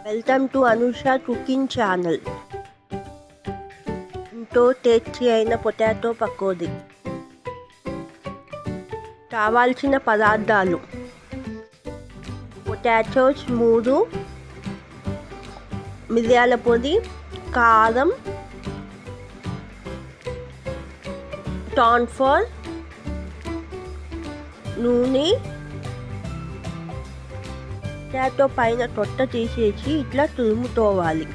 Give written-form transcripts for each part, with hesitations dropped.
Welcome to Anusha cooking channel. ఎంతో tasty అయిన potato pakodi. కావాల్సిన పదార్థాలు: పొటాటోస్ 3, మిరియాల పొడి, కారం, కార్న్ ఫ్లోర్, నూనె. పొటాటో పైన తొట్ట తీసేసి ఇట్లా తురుముకోవాలి.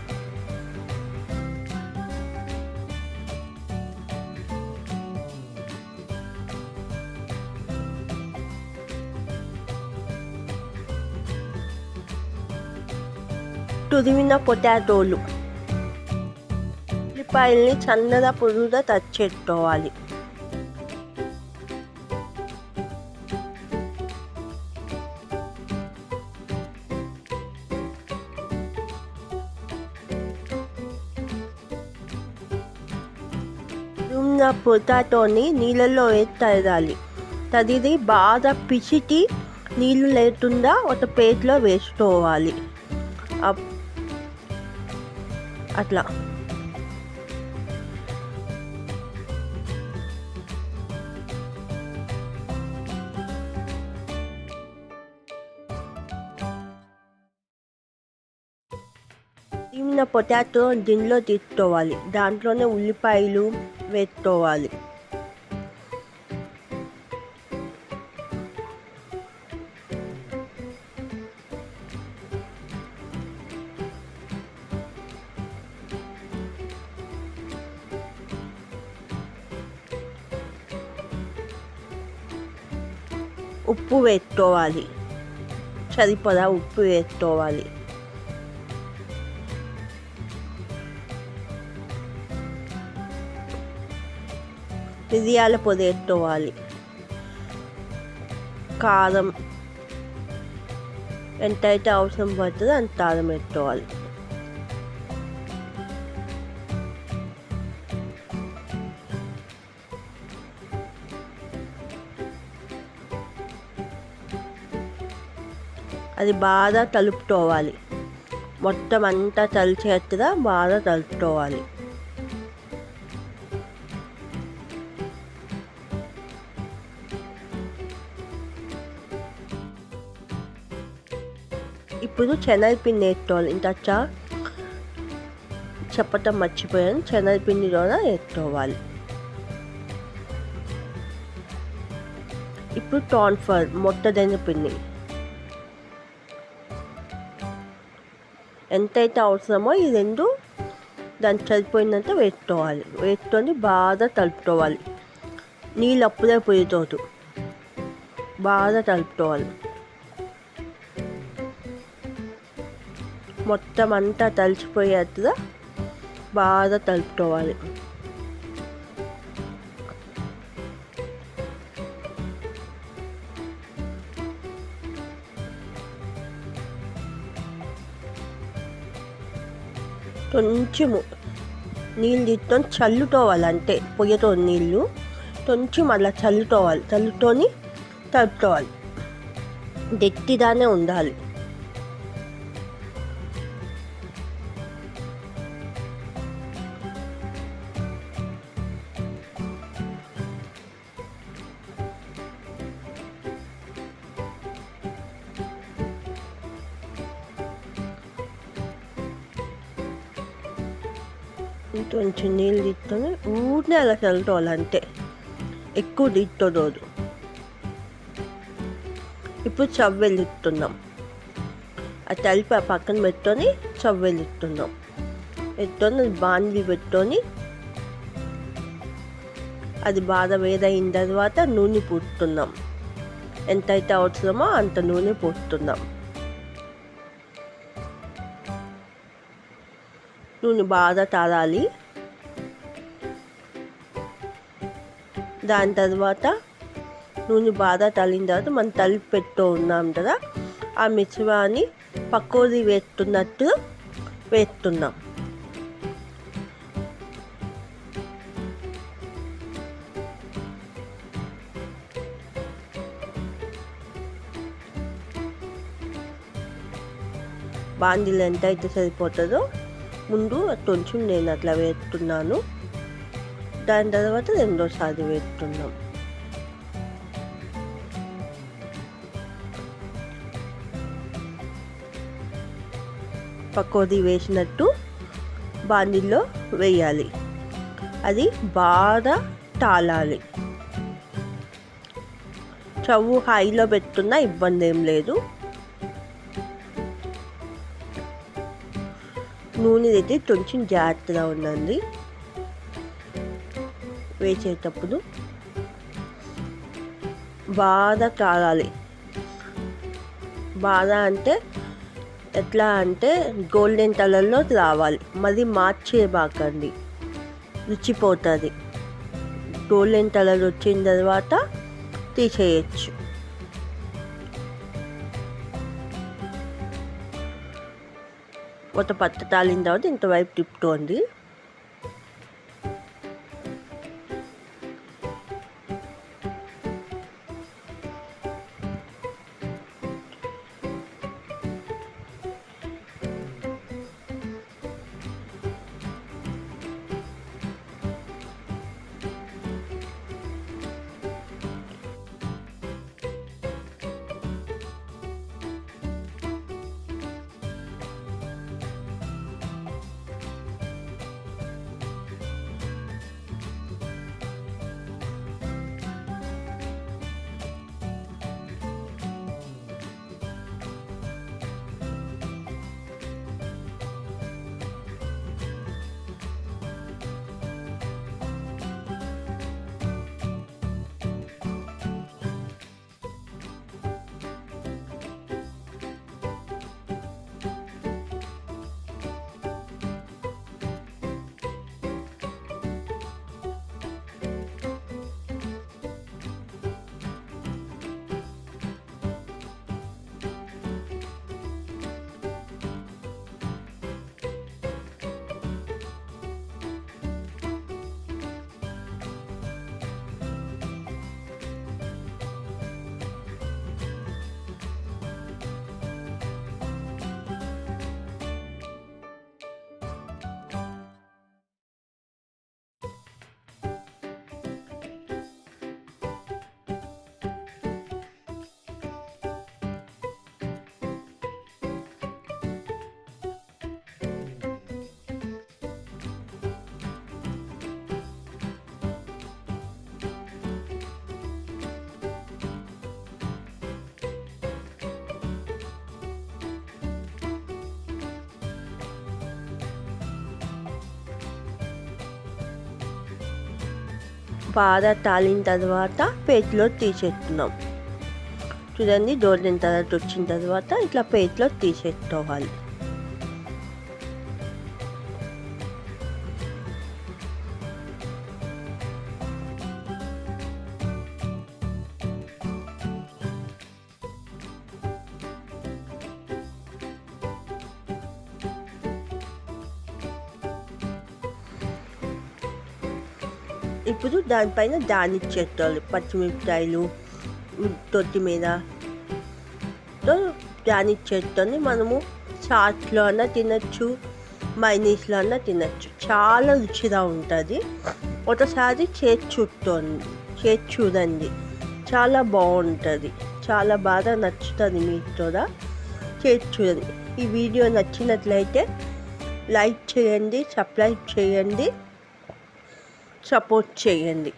తురిమిన పొటాటోలు, ఉల్లిపాయల్ని సన్నగా పొడుగుగా కట్ చేసుకోవాలి. తురిమిన పొటాటోని నీళ్ళల్లో వేసి తరగాలి. తరిగి బాగా పిసికి నీళ్ళు లేకుండా ఒక ప్లేట్లో వేసుకోవాలి. అట్లా తురిమిన పొటాటో గిన్నెలో తీసుకోవాలి. దాంట్లోనే ఉల్లిపాయలు వేసుకోవాలి. ఉప్పు వేసుకోవాలి. సరిపడా ఉప్పు వేసుకోవాలి. మిరియాల పొడి వేసుకోవాలి. కారం ఎంతైతే అవసరం పడుతుందో అంత కారం వేసుకోవాలి. అది బాగా కలుపుకోవాలి. మొత్తం అంతా కలిసేట్టుగా బాగా కలుపుకోవాలి. ఇప్పుడు శనగపిండి వేసుకోవాలి. ఇంకా చెప్పటం మర్చిపోయాను. శనగపిండిలోనే వేసుకోవాలి. ఇప్పుడు కార్న్ ఫ్లోర్ మొక్కజొన్న పిండి ఎంతైతే అవసరమో ఈ రెండు దానికి సరిపోయినంత వేసుకోవాలి. వేసుకొని బాగా కలుపుకోవాలి. నీళ్ళు అప్పుడే పోయేతోదు బాగా కలుపుకోవాలి. మొత్తం అంతా కలిసిపోయేట్టుగా బాగా కలుపుకోవాలి. కొంచెము నీళ్ళు తీసుకొని చల్లుకోవాలి. అంటే పొయ్యతో నీళ్ళు కొంచెం అలా చల్లుకోవాలి. చల్లుకొని కలుపుకోవాలి. గట్టిగానే ఉండాలి. కొంచెం నీళ్ళు తీసుకొని ఊరినే అలా చల్లుకోవాలి. అంతే, ఎక్కువ తీసుకోదు. ఇప్పుడు చవ్వెళ్ళిస్తున్నాం. అది కలిపి ఆ పక్కన పెట్టుకొని చవ్వెళ్ళిస్తున్నాం. పెట్టుకొని బాండి పెట్టుకొని అది బాగా వేడయిన తర్వాత నూనె పూస్తున్నాం. ఎంతైతే అవసరమో అంత నూనె పోస్తున్నాం. నూనె బాగా తాగాలి. దాని తర్వాత నూనె బాగా తగిలిన తర్వాత మనం తలిపి పెట్టు ఉన్నాం కదా, ఆ మిశ్రమాన్ని పకోడీ వేస్తున్నట్టు వేస్తున్నాం. బాండీలో ఎంత అయితే సరిపోతుందో ముందు కొంచెం నేను అట్లా వేస్తున్నాను. దాని తర్వాత రెండోసారి వేస్తున్నాం. పకోడీ వేసినట్టు బాండీలో వేయాలి. అది బాగా తాళాలి. స్టవ్ హైలో పెట్టుకున్నా ఇబ్బంది ఏం లేదు. నూనె అయితే కొంచెం జాగ్రత్తగా ఉండండి వేసేటప్పుడు. బాగా కాలాలి. బాగా అంటే ఎట్లా అంటే గోల్డెన్ కలర్లో రావాలి. మరి మార్చేయబాకండి, రుచిపోతుంది. గోల్డెన్ కలర్ వచ్చిన తర్వాత తీసేయచ్చు. ఒక పట్ట తాలిన తర్వాత ఇంతవైపు తిప్పుకోండి. బాగా తాలిన తర్వాత ప్లేట్లో తీసేస్తున్నాం. చూడండి, గోల్డెన్ కలర్ వచ్చిన తర్వాత ఇట్లా ప్లేట్లో తీసేసుకోవాలి. ఇప్పుడు దానిపైన దానిచ్చేస్తాడు పచ్చిమిరపకాయలు, కొత్తిమీరతో దానిచ్చేస్తుంది. మనము సాస్లో అన్నా తినచ్చు, మైనీస్లో అన్నా తినచ్చు. చాలా రుచిగా ఉంటుంది. ఒకసారి చేసి చూడండి, చాలా బాగుంటుంది. చాలా బాగా నచ్చుతుంది. మీకు కూడా చేసి చూడండి. ఈ వీడియో నచ్చినట్లయితే లైక్ చేయండి, సబ్స్క్రైబ్ చేయండి, సపోర్ట్ చేయండి.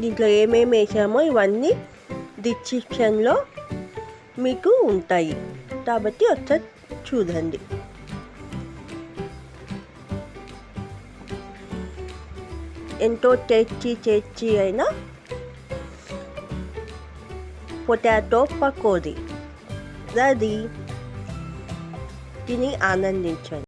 దీంట్లో ఏమేమి వేసామో ఇవన్నీ డిస్క్రిప్షన్లో మీకు ఉంటాయి కాబట్టి ఒకసారి చూడండి. ఎంతో టేస్టీ అయిన పొటాటో పకోడీ రెడీ. తిని ఆనందించండి.